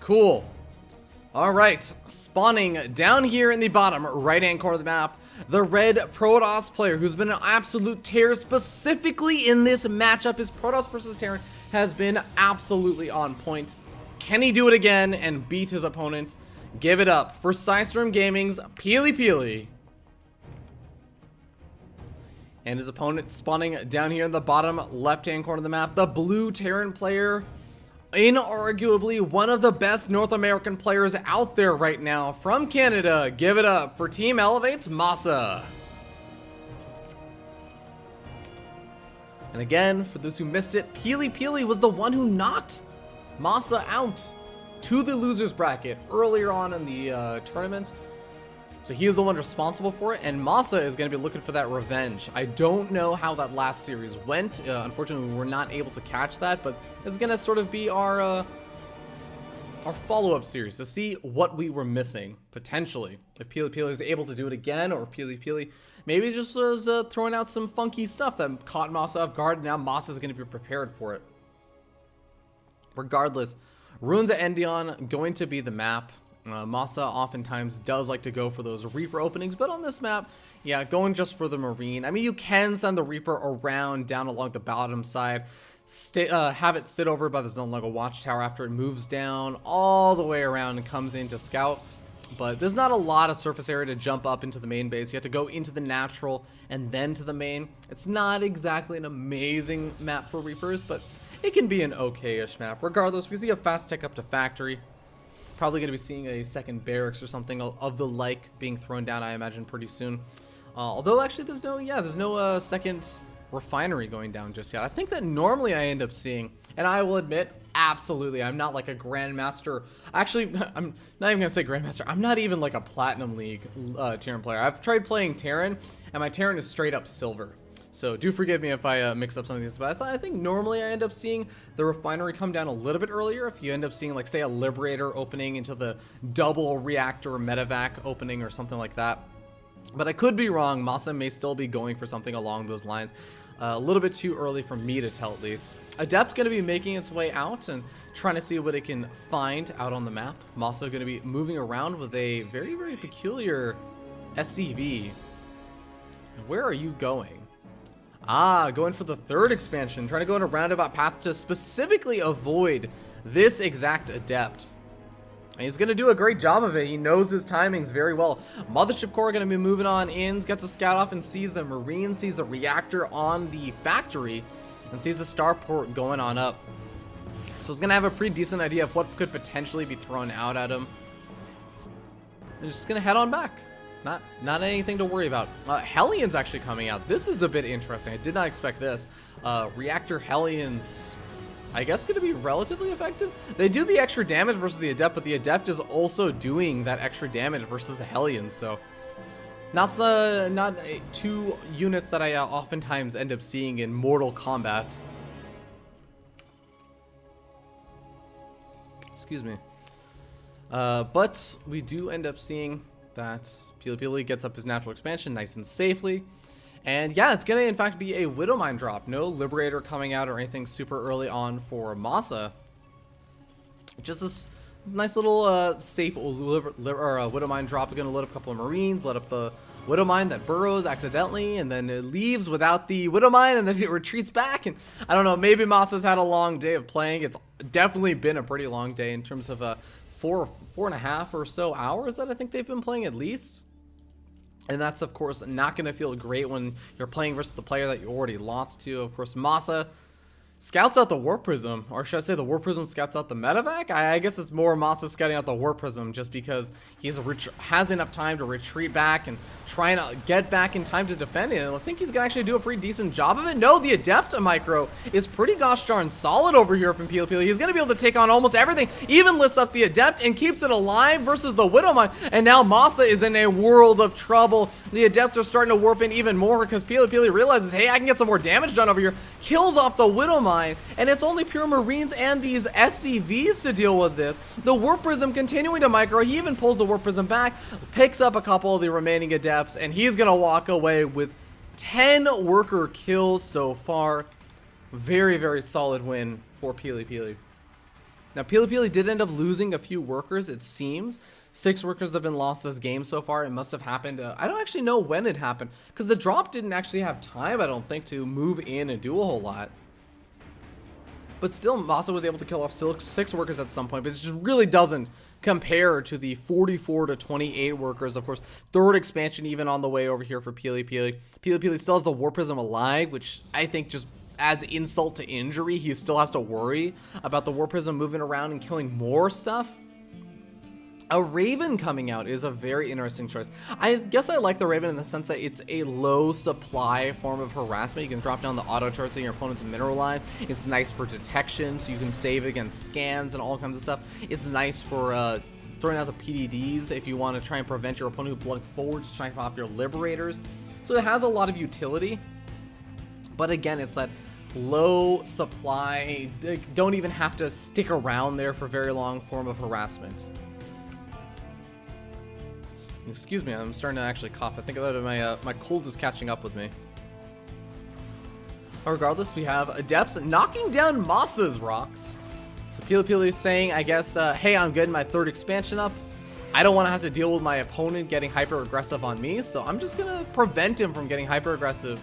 Cool. All right, spawning down here in the bottom right-hand corner of the map, the red Protoss player who's been an absolute terror specifically in this matchup. His Protoss versus Terran has been absolutely on point. Can he do it again and beat his opponent? Give it up for System Gaming's PiLiPiLi. And his opponent spawning down here in the bottom left-hand corner of the map, the blue Terran player, inarguably one of the best North American players out there right now from Canada. Give it up for Team Elevate's MaSa. And again, for those who missed it, PiLiPiLi was the one who knocked MaSa out to the losers bracket earlier on in the tournament. So he is the one responsible for it, and MaSa is going to be looking for that revenge. I don't know how that last series went. Unfortunately, we were not able to catch that, but this is going to sort of be our follow-up series to see what we were missing, potentially. If PiLiPiLi is able to do it again, or PiLiPiLi maybe just was throwing out some funky stuff that caught MaSa off guard, and now MaSa is going to be prepared for it. Regardless, Ruins of Endion going to be the map. MaSa oftentimes does like to go for those Reaper openings, but on this map, yeah, going just for the Marine. I mean, you can send the Reaper around down along the bottom side, have it sit over by the zone like a watchtower after it moves down all the way around and comes in to scout. But there's not a lot of surface area to jump up into the main base. You have to go into the natural and then to the main. It's not exactly an amazing map for Reapers, but it can be an okay-ish map. Regardless, we see a fast tick up to factory. Probably going to be seeing a second barracks or something of the like being thrown down, I imagine, pretty soon. Although actually there's no second refinery going down just yet. I think that normally I end up seeing, and I will admit, absolutely, I'm not like a Grandmaster. Actually, I'm not even going to say Grandmaster. I'm not even like a Platinum League Terran player. I've tried playing Terran, and my Terran is straight up silver. So do forgive me if I mix up some of these, but I think normally I end up seeing the refinery come down a little bit earlier. If you end up seeing, like, say, a Liberator opening into the double reactor medevac opening or something like that. But I could be wrong. MaSa may still be going for something along those lines. A little bit too early for me to tell, at least. Adept's going to be making its way out and trying to see what it can find out on the map. MaSa going to be moving around with a very, very peculiar SCV. Where are you going? Going for the third expansion, trying to go in a roundabout path to specifically avoid this exact Adept. And he's going to do a great job of it. He knows his timings very well. Mothership Core going to be moving on in, gets a scout off and sees the Marine, sees the reactor on the factory, and sees the starport going on up. So he's going to have a pretty decent idea of what could potentially be thrown out at him. And just going to head on back. Not anything to worry about. Hellions actually coming out. This is a bit interesting. I did not expect this. Reactor Hellions, I guess, going to be relatively effective. They do the extra damage versus the Adept, but the Adept is also doing that extra damage versus the Hellions. So not two units that I oftentimes end up seeing in Mortal Kombat. Excuse me. But we do end up seeing that PiLiPiLi gets up his natural expansion nice and safely. And yeah, it's going to in fact be a Widowmine drop. No Liberator coming out or anything super early on for MaSa. Just this nice little safe Widowmine drop. We're going to load up a couple of Marines, load up the Widowmine that burrows accidentally, and then it leaves without the Widowmine, and then it retreats back. And I don't know, maybe MaSa's had a long day of playing. It's definitely been a pretty long day in terms of 4.5 or so hours that I think they've been playing at least. And that's, of course, not going to feel great when you're playing versus the player that you already lost to. Of course, MaSa scouts out the Warp Prism, or should I say the Warp Prism scouts out the medevac? I guess it's more MaSa scouting out the Warp Prism just because he has enough time to retreat back and try and get back in time to defend it. And I think he's going to actually do a pretty decent job of it. No, the Adept micro is pretty gosh darn solid over here from PiLiPiLi. He's going to be able to take on almost everything, even lifts up the Adept and keeps it alive versus the Widowmine. And now MaSa is in a world of trouble. The Adepts are starting to warp in even more because PiLiPiLi realizes, hey, I can get some more damage done over here. Kills off the Widowmine. And it's only pure Marines and these SCVs to deal with this. The Warp Prism continuing to micro. He even pulls the Warp Prism back, picks up a couple of the remaining Adepts, and he's going to walk away with 10 worker kills so far. Very, very solid win for PiLiPiLi. Now, PiLiPiLi did end up losing a few workers, it seems. 6 workers have been lost this game so far. It must have happened. I don't actually know when it happened, because the drop didn't actually have time, I don't think, to move in and do a whole lot. But still, MaSa was able to kill off 6 workers at some point, but it just really doesn't compare to the 44 to 28 workers. Of course, 3rd expansion even on the way over here for PiLiPiLi. PiLiPiLi still has the War Prism alive, which I think just adds insult to injury. He still has to worry about the War Prism moving around and killing more stuff. A Raven coming out is a very interesting choice. I guess I like the Raven in the sense that it's a low supply form of harassment. You can drop down the auto turrets in your opponent's mineral line. It's nice for detection, so you can save against scans and all kinds of stuff. It's nice for throwing out the PDDs if you want to try and prevent your opponent who plug forward to strike off your Liberators. So it has a lot of utility. But again, it's that low supply, don't even have to stick around there for very long form of harassment. Excuse me, I'm starting to actually cough. I think that my cold is catching up with me. Regardless, we have Adepts knocking down MaSa's rocks. So PiLiPiLi is saying, I guess, hey, I'm getting my 3rd expansion up. I don't want to have to deal with my opponent getting hyper-aggressive on me, so I'm just going to prevent him from getting hyper-aggressive.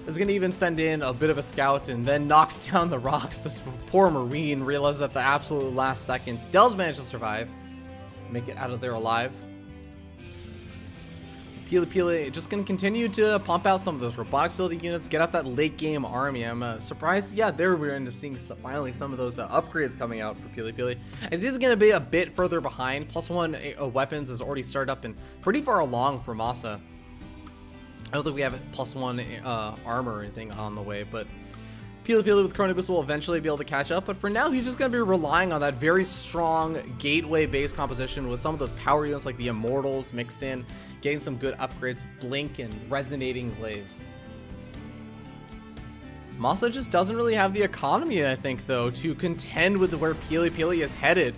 Is going to even send in a bit of a scout and then knocks down the rocks. This poor Marine realizes at the absolute last second. Does manage to survive. Make it out of there alive. PiLiPiLi just going to continue to pump out some of those robotic facility units, get out that late game army. I'm surprised, yeah, there we end up seeing finally some of those upgrades coming out for PiLiPiLi. As he's going to be a bit further behind. +1 weapons is already started up and pretty far along for MaSa. I don't think we have +1 armor or anything on the way, but PiLiPiLi with Chronobus will eventually be able to catch up, but for now he's just going to be relying on that very strong gateway base composition with some of those power units like the Immortals mixed in, getting some good upgrades, Blink and Resonating Glaives. MaSa just doesn't really have the economy, I think, though, to contend with where PiLiPiLi is headed.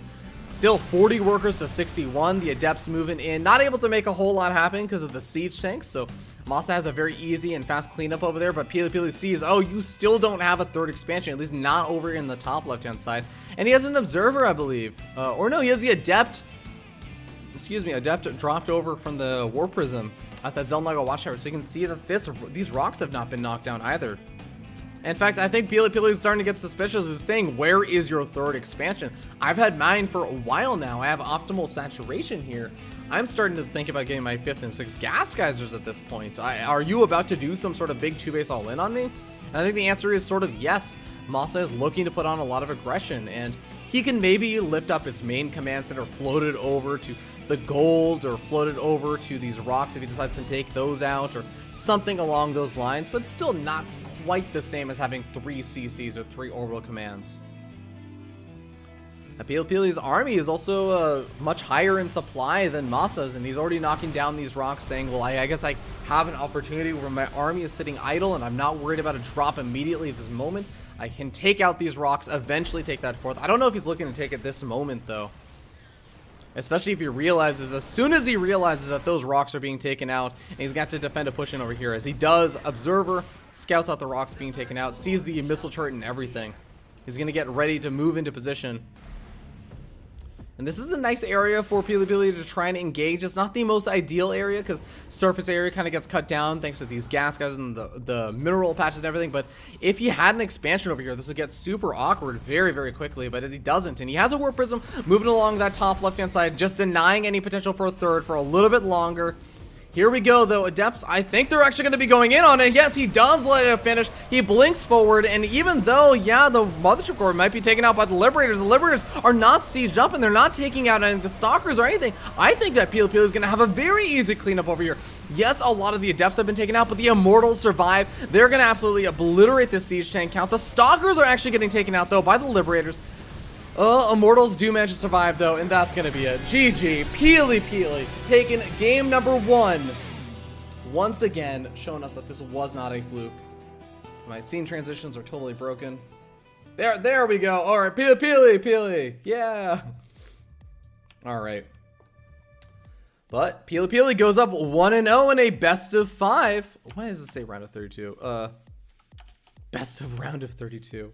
Still 40 workers to 61, the Adepts moving in, not able to make a whole lot happen because of the siege tanks, so MaSa has a very easy and fast cleanup over there, but PiLiPiLi sees, oh, you still don't have a 3rd expansion, at least not over in the top left-hand side. And he has an Observer, I believe. Or no, he has the Adept. Excuse me, Adept dropped over from the War Prism at that Zelnaga Watchtower, so you can see that these rocks have not been knocked down either. In fact, I think PiLiPiLi is starting to get suspicious. Is saying, where is your 3rd expansion? I've had mine for a while now. I have optimal saturation here. I'm starting to think about getting my 5th and 6th gas geysers at this point. Are you about to do some sort of big 2-base all-in on me? And I think the answer is sort of yes. MaSa is looking to put on a lot of aggression, and he can maybe lift up his main command center, float it over to the gold, or float it over to these rocks if he decides to take those out, or something along those lines, but still not quite the same as having 3 CCs or 3 orbital commands. PiLiPiLi's army is also much higher in supply than MaSa's, and he's already knocking down these rocks, saying, well, I guess I have an opportunity where my army is sitting idle and I'm not worried about a drop immediately at this moment. I can take out these rocks, eventually take that 4th. I don't know if he's looking to take it this moment, though. Especially if he realizes, as soon as he realizes that those rocks are being taken out, and he's got to defend a push in over here, as he does, Observer scouts out the rocks being taken out, sees the missile turret and everything. He's going to get ready to move into position. And this is a nice area for PiLiPiLi to try and engage. It's not the most ideal area because surface area kind of gets cut down thanks to these gas guys and the mineral patches and everything. But if he had an expansion over here, this would get super awkward very, very quickly. But he doesn't. And he has a Warp Prism moving along that top left-hand side, just denying any potential for a 3rd for a little bit longer. Here we go, though. Adepts, I think they're actually going to be going in on it. Yes, he does let it finish. He blinks forward, and even though, yeah, the Mothership Core might be taken out by the Liberators are not sieged up, and they're not taking out any of the Stalkers or anything. I think that PiLiPiLi is going to have a very easy cleanup over here. Yes, a lot of the Adepts have been taken out, but the Immortals survive. They're going to absolutely obliterate this siege tank count. The Stalkers are actually getting taken out, though, by the Liberators. Immortals do manage to survive, though, and that's going to be it. GG, PiLiPiLi taking game number 1. Once again, showing us that this was not a fluke. My scene transitions are totally broken. There we go. All right, PiLiPiLi, yeah. All right. But PiLiPiLi goes up 1-0 in a best of 5. Why does it say round of 32? Best of round of 32.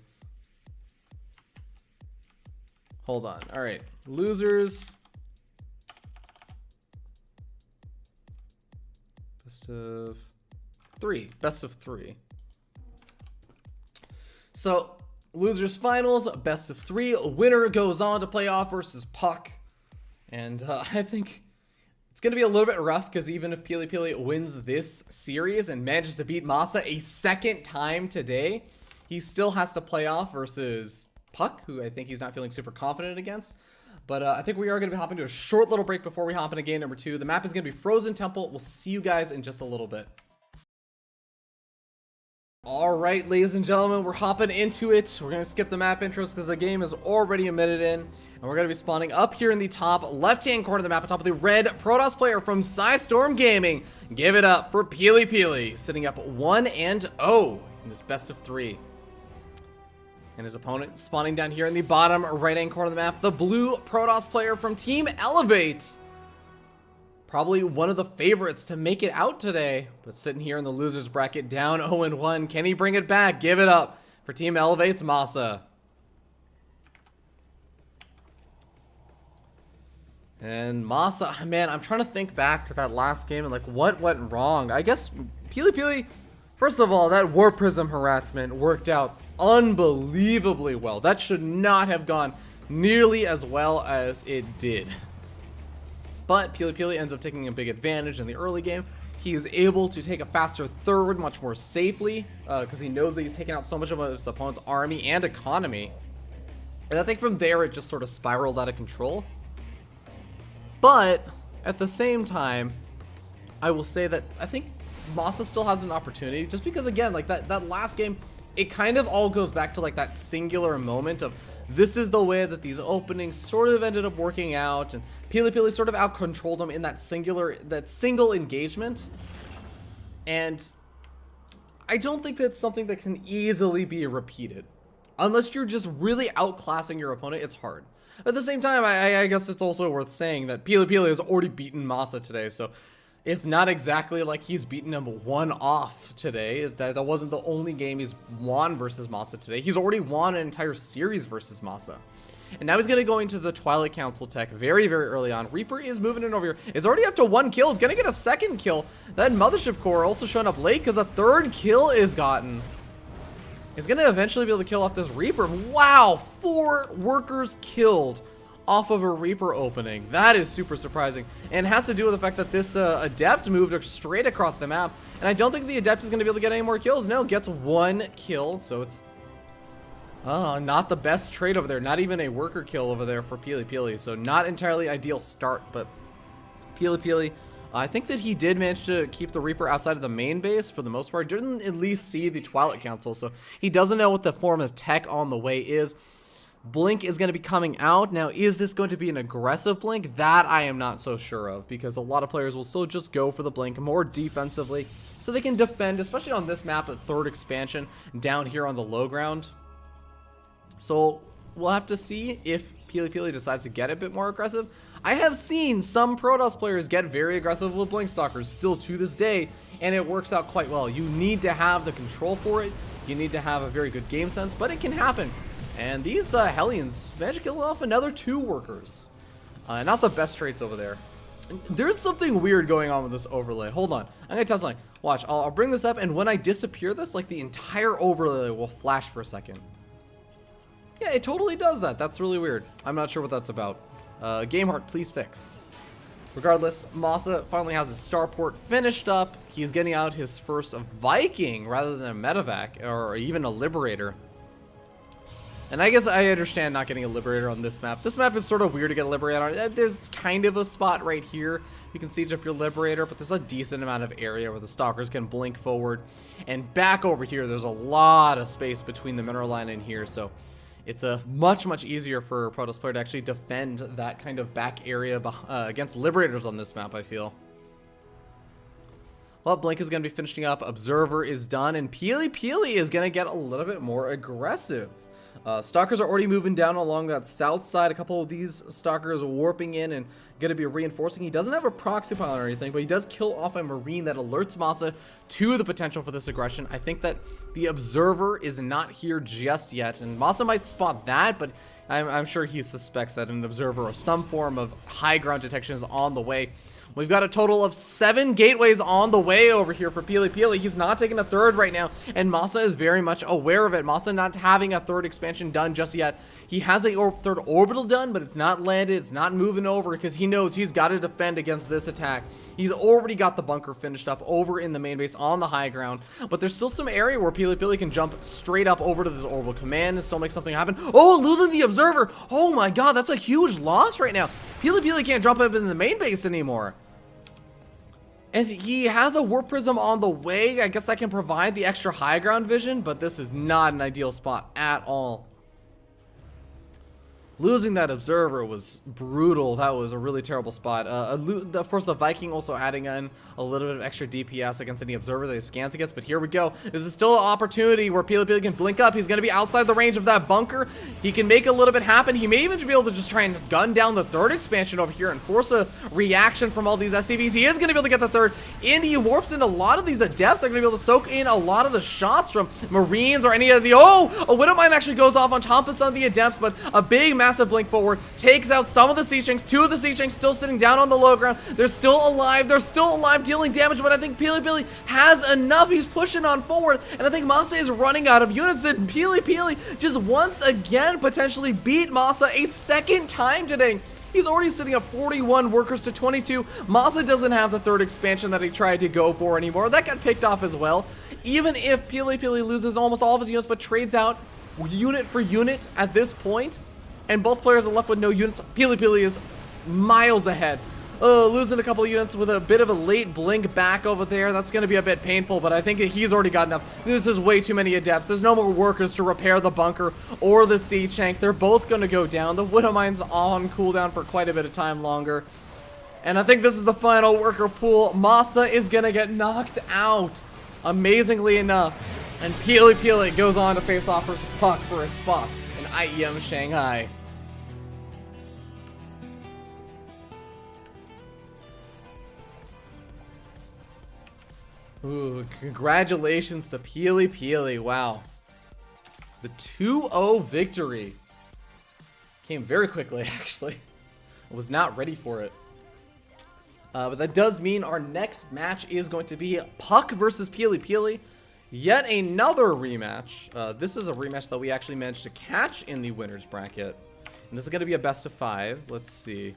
Hold on. All right. Losers. Best of 3. Best of 3. So, losers finals, best of 3. Winner goes on to playoff versus Puck. And I think it's going to be a little bit rough because even if PiLiPiLi wins this series and manages to beat MaSa a second time today, he still has to play off versus Puck, who I think he's not feeling super confident against. But I think we are going to be hopping to a short little break before we hop into game number 2. The map is going to be Frozen Temple. We'll see you guys in just a little bit. All right, ladies and gentlemen, we're hopping into it. We're going to skip the map intros because the game is already a minute in. And we're going to be spawning up here in the top left-hand corner of the map on top of the red Protoss player from Storm Gaming. Give it up for PiLiPiLi, sitting up 1-0 in this best of 3. And his opponent spawning down here in the bottom right-hand corner of the map, the blue Protoss player from Team Elevate. Probably one of the favorites to make it out today, but sitting here in the losers bracket down 0-1. Can he bring it back? Give it up for Team Elevate's MaSa. And MaSa, man, I'm trying to think back to that last game and like what went wrong. I guess PiLiPiLi, first of all, that War Prism harassment worked out unbelievably well. That should not have gone nearly as well as it did. But PiLiPiLi ends up taking a big advantage in the early game. He is able to take a faster third much more safely because he knows that he's taken out so much of his opponent's army and economy. And I think from there it just sort of spiraled out of control. But at the same time, I will say that I think MaSa still has an opportunity just because, again, like that last game, it kind of all goes back to like that singular moment of this is the way that these openings sort of ended up working out, and PiLiPiLi sort of out-controlled them in that single engagement. And I don't think that's something that can easily be repeated. Unless you're just really outclassing your opponent, it's hard. At the same time, I guess it's also worth saying that PiLiPiLi has already beaten MaSa today, so it's not exactly like he's beaten him one off today. That wasn't the only game he's won versus MaSa today. He's already won an entire series versus MaSa. And now he's going to go into the Twilight Council tech very, very early on. Reaper is moving in over here. It's already up to 1 kill. He's going to get a second kill. That Mothership Core also showing up late because a third kill is gotten. He's going to eventually be able to kill off this Reaper. Wow, 4 workers killed off of a Reaper opening. That is super surprising. And it has to do with the fact that this Adept moved straight across the map. And I don't think the Adept is going to be able to get any more kills. No, gets 1 kill. So it's not the best trade over there. Not even a worker kill over there for PiLiPiLi. So not entirely ideal start, but PiLiPiLi, I think that he did manage to keep the Reaper outside of the main base for the most part. Didn't at least see the Twilight Council, so he doesn't know what the form of tech on the way is. Blink is going to be coming out. Now, is this going to be an aggressive Blink? That I am not so sure of, because a lot of players will still just go for the Blink more defensively, so they can defend, especially on this map, the 3rd expansion, down here on the low ground. So we'll have to see if PiLiPiLi decides to get a bit more aggressive. I have seen some Protoss players get very aggressive with Blink Stalkers still to this day, and it works out quite well. You need to have the control for it. You need to have a very good game sense, but it can happen. And these Hellions managed to kill off another 2 workers. Not the best traits over there. There's something weird going on with this overlay. Hold on. I'm going to test something. Watch. I'll bring this up, and when I disappear this, like the entire overlay will flash for a second. Yeah, it totally does that. That's really weird. I'm not sure what that's about. GameHeart, please fix. Regardless, MaSa finally has his starport finished up. He's getting out his first Viking rather than a medevac or even a Liberator. And I guess I understand not getting a Liberator on this map. This map is sort of weird to get a Liberator on. There's kind of a spot right here. You can siege up your Liberator, but there's a decent amount of area where the Stalkers can blink forward. And back over here, there's a lot of space between the mineral line and here, so it's a much easier for a Protoss player to actually defend that kind of back area against Liberators on this map, I feel. Well, Blink is going to be finishing up. Observer is done, and PiLiPiLi is going to get a little bit more aggressive. Stalkers are already moving down along that south side. A couple of these Stalkers are warping in and going to be reinforcing. He doesn't have a proxy pilot or anything, but he does kill off a Marine that alerts MaSa to the potential for this aggression. I think that the Observer is not here just yet, and MaSa might spot that, but I'm sure he suspects that an Observer or some form of high ground detection is on the way. We've got a total of 7 gateways on the way over here for PiLiPiLi. He's not taking a third right now, and MaSa is very much aware of it. MaSa not having a third expansion done just yet. He has a third orbital done, but it's not landed. It's not moving over because he knows he's got to defend against this attack. He's already got the bunker finished up over in the main base on the high ground, but there's still some area where PiLiPiLi can jump straight up over to this orbital command and still make something happen. Oh, losing the Observer. Oh my god, that's a huge loss right now. PiLiPiLi can't jump up in the main base anymore. And he has a warp prism on the way. I guess I can provide the extra high ground vision, but this is not an ideal spot at all. Losing that Observer was brutal. That was a really terrible spot. Of course, the Viking also adding in a little bit of extra DPS against any Observer that he scans against. But here we go. This is still an opportunity where PiLiPiLi can blink up. He's going to be outside the range of that bunker. He can make a little bit happen. He may even be able to just try and gun down the third expansion over here and force a reaction from all these SCVs. He is going to be able to get the third. And he warps in a lot of these Adepts. They're going to be able to soak in a lot of the shots from Marines or any of the... Oh! A Widowmine actually goes off on top of some of the Adepts, but a big, massive blink forward takes out some of the Sea Shanks. 2 of the Sea Shanks still sitting down on the low ground. They're still alive. They're still alive, dealing damage, but I think PiLiPiLi has enough. He's pushing on forward, and I think MaSa is running out of units, and PiLiPiLi just once again potentially beat MaSa a second time today. He's already sitting at 41 workers to 22. MaSa doesn't have the third expansion that he tried to go for anymore. That got picked off as well. Even if PiLiPiLi loses almost all of his units, but trades out unit for unit at this point, and both players are left with no units, PiLiPiLi is miles ahead. Losing a couple of units with a bit of a late blink back over there. That's going to be a bit painful, but I think that he's already got enough. This is way too many Adepts. There's no more workers to repair the bunker or the Sea Shank. They're both going to go down. The Widowmine's on cooldown for quite a bit of time longer. And I think this is the final worker pool. MaSa is going to get knocked out, amazingly enough. And PiLiPiLi goes on to face off for a spot in IEM Shanghai. Ooh, congratulations to PiLiPiLi. Wow. The 2-0 victory came very quickly, actually. I was not ready for it. But that does mean our next match is going to be Puck versus PiLiPiLi. Yet another rematch. This is a rematch that we actually managed to catch in the winner's bracket. And this is going to be a best of 5. Let's see.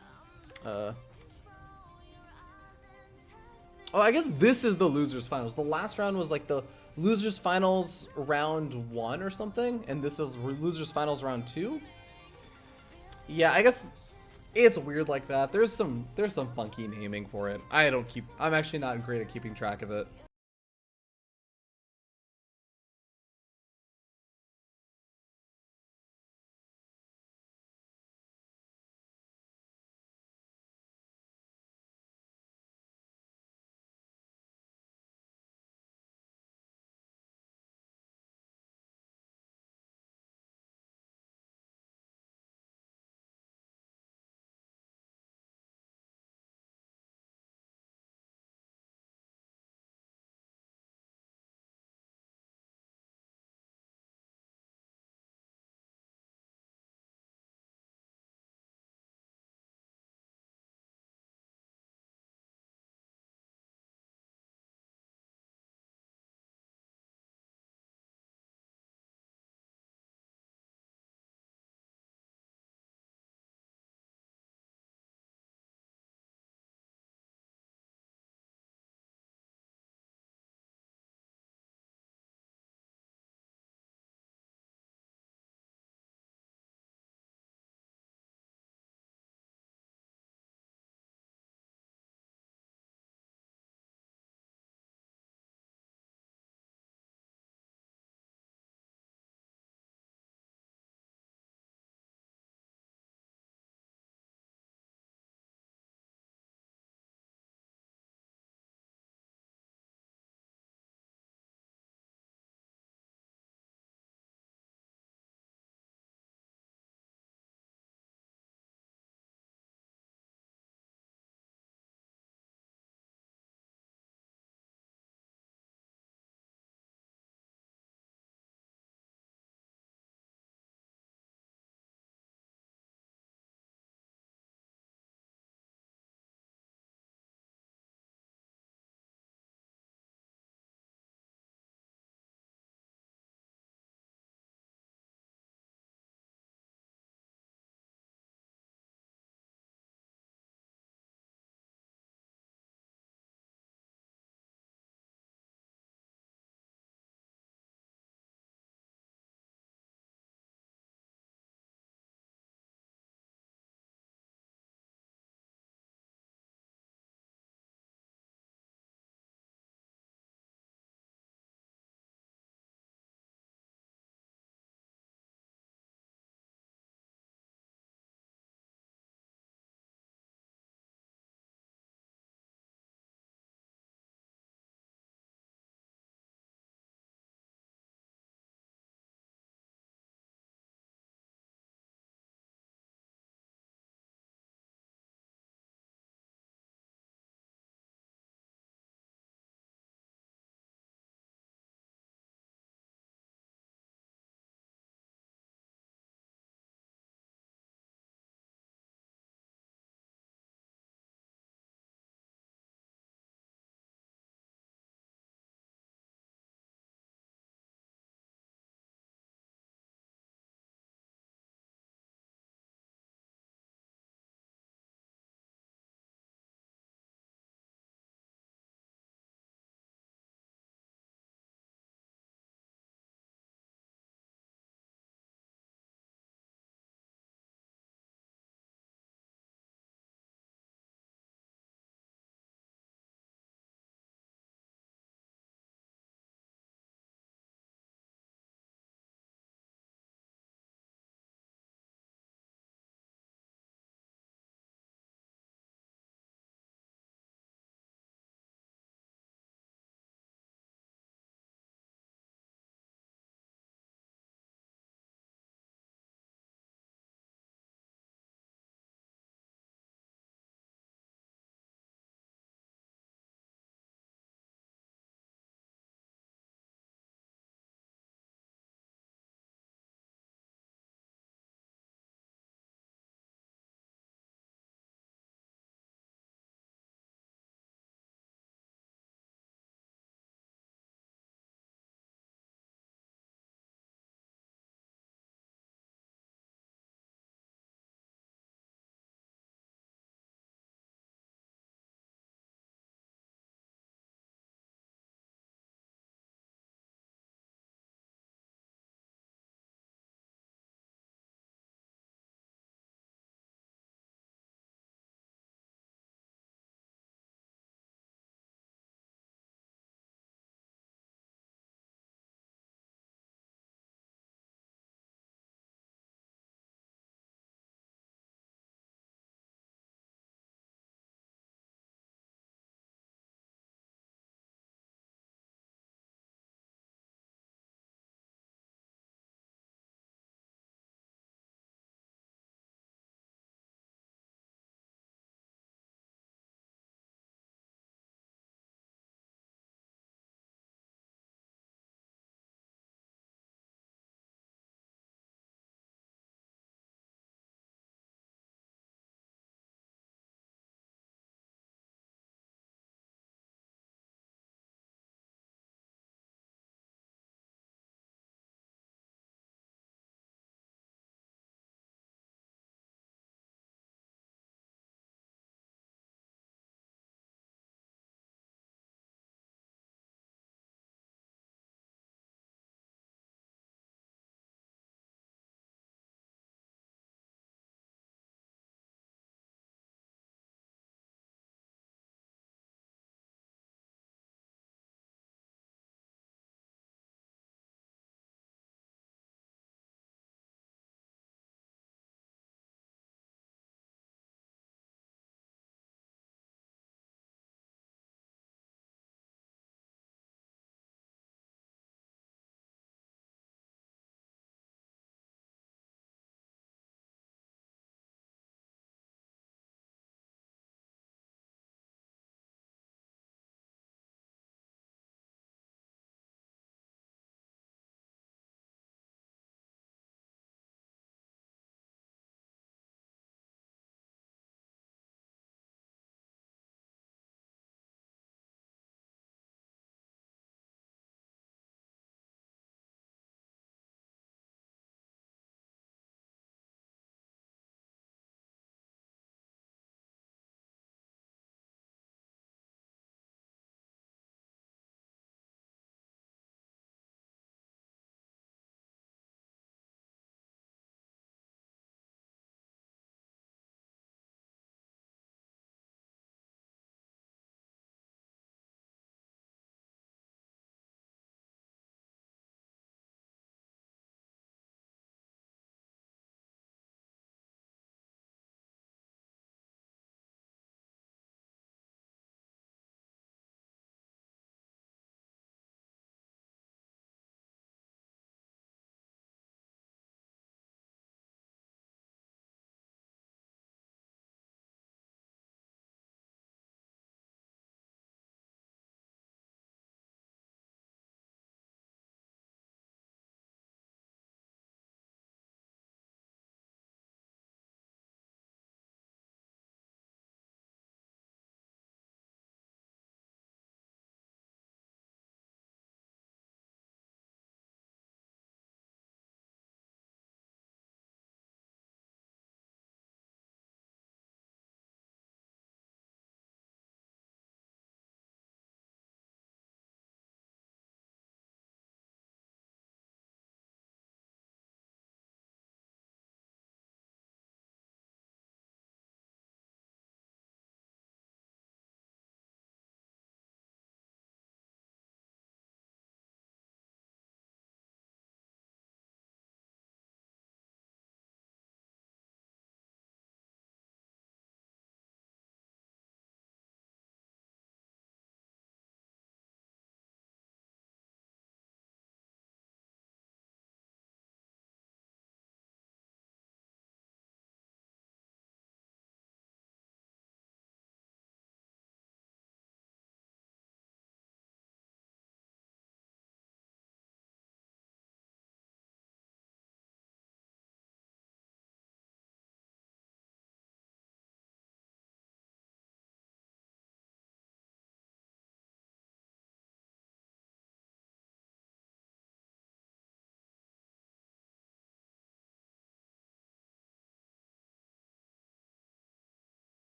Oh, I guess this is the losers finals. The last round was like the losers finals round 1 or something, and this is losers finals round 2. Yeah, I guess it's weird like that. There's some funky naming for it. I'm actually not great at keeping track of it.